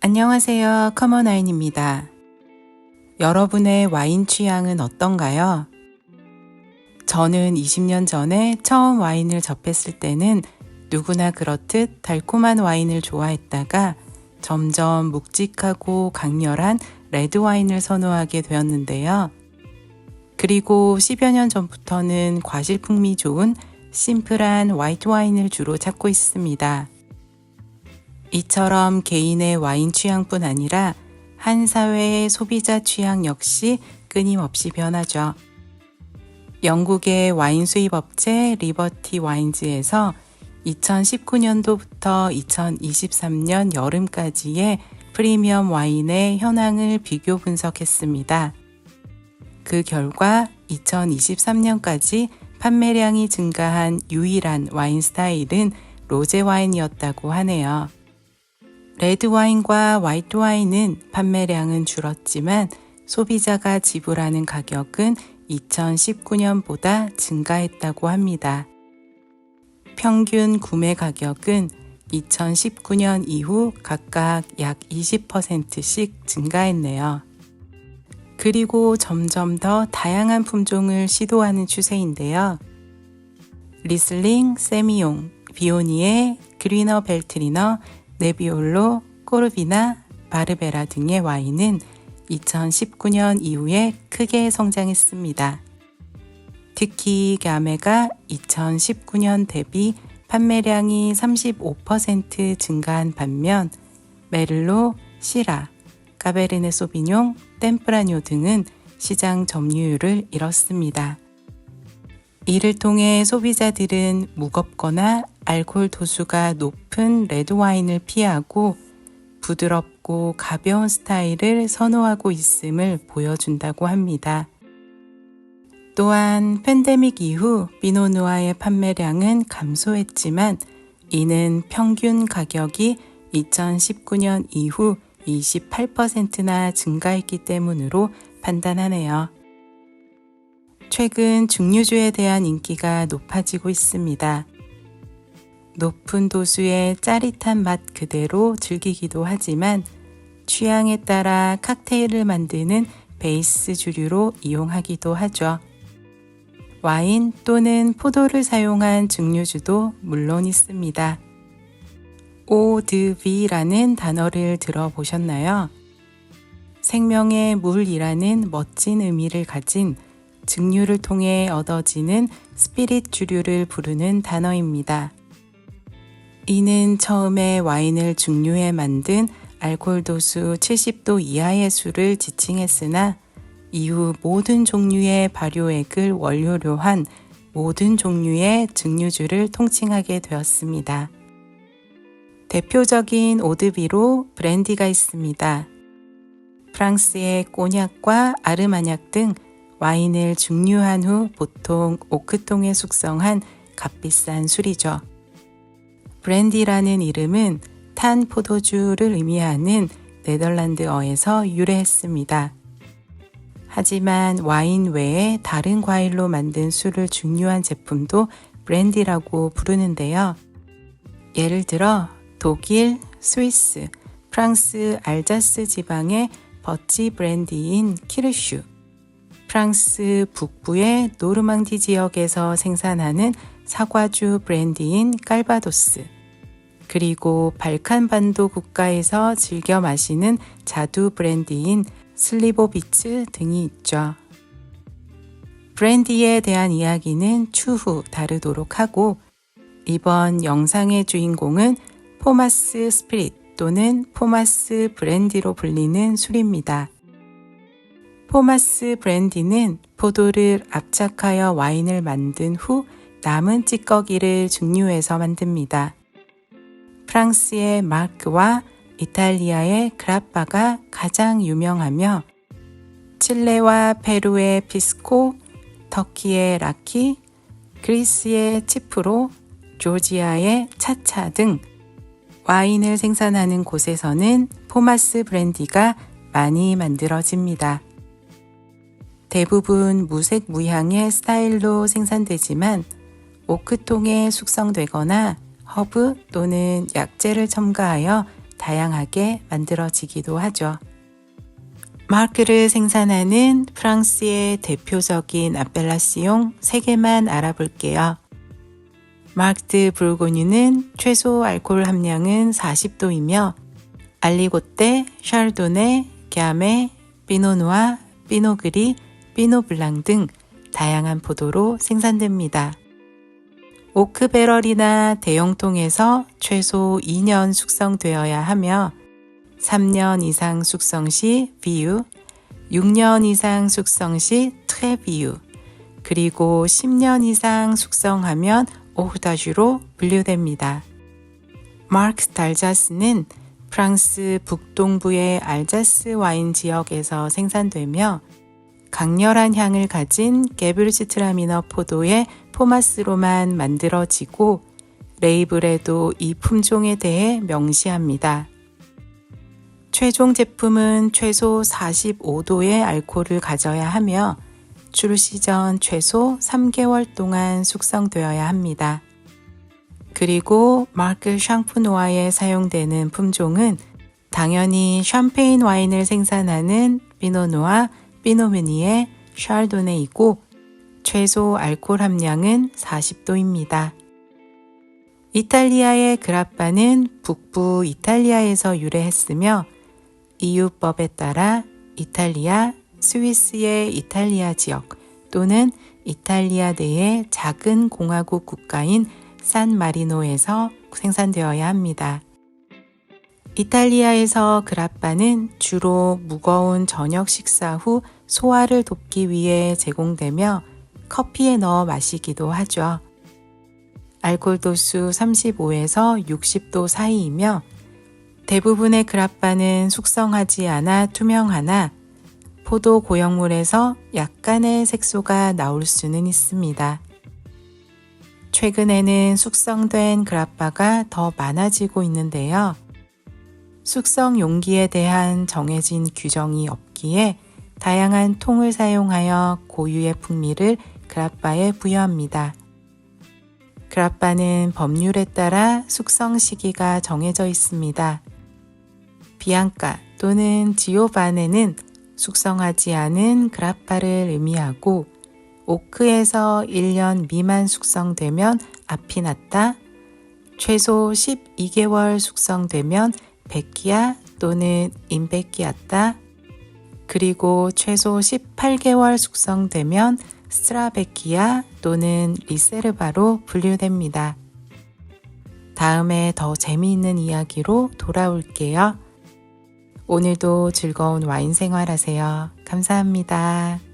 안녕하세요. 커먼와인입니다. 여러분의 와인 취향은 어떤가요? 저는 20년 전에 처음 와인을 접했을 때는 누구나 그렇듯 달콤한 와인을 좋아했다가 점점 묵직하고 강렬한 레드 와인을 선호하게 되었는데요. 그리고 10여 년 전부터는 과실 풍미 좋은 심플한 화이트 와인을 주로 찾고 있습니다. 이처럼 개인의 와인 취향뿐 아니라 한 사회의 소비자 취향 역시 끊임없이 변하죠. 영국의 와인 수입 업체 리버티 와인즈에서 2019년도부터 2023년 여름까지의 프리미엄 와인의 현황을 비교 분석했습니다. 그 결과 2023년까지 판매량이 증가한 유일한 와인 스타일은 로제 와인이었다고 하네요. 레드 와인과 화이트 와인은 판매량은 줄었지만 소비자가 지불하는 가격은 2019년보다 증가했다고 합니다. 평균 구매 가격은 2019년 이후 각각 약 20%씩 증가했네요. 그리고 점점 더 다양한 품종을 시도하는 추세인데요. 리슬링, 세미용, 비오니에, 그리너 벨트리너, 네비올로, 꼬르비나, 바르베라 등의 와인은 2019년 이후에 크게 성장했습니다. 특히 가메가 2019년 대비 판매량이 35% 증가한 반면 메를로, 시라, 카베르네 소비뇽, 템프라뇨 등은 시장 점유율을 잃었습니다. 이를 통해 소비자들은 무겁거나 알코올 도수가 높은 레드 와인을 피하고 부드럽고 가벼운 스타일을 선호하고 있음을 보여준다고 합니다. 또한 팬데믹 이후 비노누아의 판매량은 감소했지만 이는 평균 가격이 2019년 이후 28%나 증가했기 때문으로 판단하네요. 최근 증류주에 대한 인기가 높아지고 있습니다. 높은 도수의 짜릿한 맛 그대로 즐기기도 하지만 취향에 따라 칵테일을 만드는 베이스 주류로 이용하기도 하죠. 와인 또는 포도를 사용한 증류주도 물론 있습니다. ODV라는 단어를 들어보셨나요? 생명의 물이라는 멋진 의미를 가진 증류를 통해 얻어지는 스피릿 주류를 부르는 단어입니다. 이는 처음에 와인을 증류해 만든 알코올 도수 70도 이하의 술을 지칭했으나 이후 모든 종류의 발효액을 원료로 한 모든 종류의 증류주를 통칭하게 되었습니다. 대표적인 오드비로 브랜디가 있습니다. 프랑스의 꼬냑과 아르마냑 등 와인을 증류한 후 보통 오크통에 숙성한 값비싼 술이죠. 브랜디라는 이름은 탄 포도주를 의미하는 네덜란드어에서 유래했습니다. 하지만 와인 외에 다른 과일로 만든 술을 증류한 제품도 브랜디라고 부르는데요. 예를 들어 독일, 스위스, 프랑스 알자스 지방의 버치 브랜디인 키르슈, 프랑스 북부의 노르망디 지역에서 생산하는 사과주 브랜디인 깔바도스, 그리고 발칸 반도 국가에서 즐겨 마시는 자두 브랜디인 슬리보비츠 등이 있죠. 브랜디에 대한 이야기는 추후 다루도록 하고 이번 영상의 주인공은 포마스 스피릿 또는 포마스 브랜디로 불리는 술입니다. 포마스 브랜디는 포도를 압착하여 와인을 만든 후 남은 찌꺼기를 증류해서 만듭니다. 프랑스의 마르크와 이탈리아의 그라파가 가장 유명하며 칠레와 페루의 피스코, 터키의 라키, 그리스의 치프로, 조지아의 차차 등 와인을 생산하는 곳에서는 포마스 브랜디가 많이 만들어집니다. 대부분 무색 무향의 스타일로 생산되지만 오크통에 숙성되거나 허브 또는 약재를 첨가하여 다양하게 만들어지기도 하죠. 마르크를 생산하는 프랑스의 대표적인 아펠라시옹 3개만 알아볼게요. 마르크 드 부르고뉴는 최소 알코올 함량은 40도이며 알리고떼, 샤르도네, 갸메, 피노누아, 피노그리, 피노블랑 등 다양한 포도로 생산됩니다. 오크 배럴이나 대용통에서 최소 2년 숙성되어야 하며 3년 이상 숙성 시 비유, 6년 이상 숙성 시 트레 비유, 그리고 10년 이상 숙성하면 오흐다주로 분류됩니다. 마르크 달자스는 프랑스 북동부의 알자스 와인 지역에서 생산되며 강렬한 향을 가진 게뷸르츠트라미너 포도의 포마스로만 만들어지고 레이블에도 이 품종에 대해 명시합니다. 최종 제품은 최소 45도의 알코올을 가져야 하며 출시 전 최소 3개월 동안 숙성되어야 합니다. 그리고 마르크 샹프노아에 사용되는 품종은 당연히 샴페인 와인을 생산하는 피노누아, 피노메니에, 샤르도네이고 최소 알코올 함량은 40도입니다. 이탈리아의 그라파는 북부 이탈리아에서 유래했으며 EU법에 따라 이탈리아, 스위스의 이탈리아 지역 또는 이탈리아 내의 작은 공화국 국가인 산 마리노에서 생산되어야 합니다. 이탈리아에서 그라파는 주로 무거운 저녁 식사 후 소화를 돕기 위해 제공되며 커피에 넣어 마시기도 하죠. 알코올 도수 35에서 60도 사이이며 대부분의 그라파는 숙성하지 않아 투명하나 포도 고형물에서 약간의 색소가 나올 수는 있습니다. 최근에는 숙성된 그라파가 더 많아지고 있는데요. 숙성 용기에 대한 정해진 규정이 없기에 다양한 통을 사용하여 고유의 풍미를 그라파에 부여합니다. 그라파는 법률에 따라 숙성 시기가 정해져 있습니다. 비앙카 또는 지오바네는 숙성하지 않은 그라파를 의미하고 오크에서 1년 미만 숙성되면 아피나타, 최소 12개월 숙성되면 베키아 또는 인베키아타, 그리고 최소 18개월 숙성되면 스트라베키아 또는 리세르바로 분류됩니다. 다음에 더 재미있는 이야기로 돌아올게요. 오늘도 즐거운 와인 생활하세요. 감사합니다.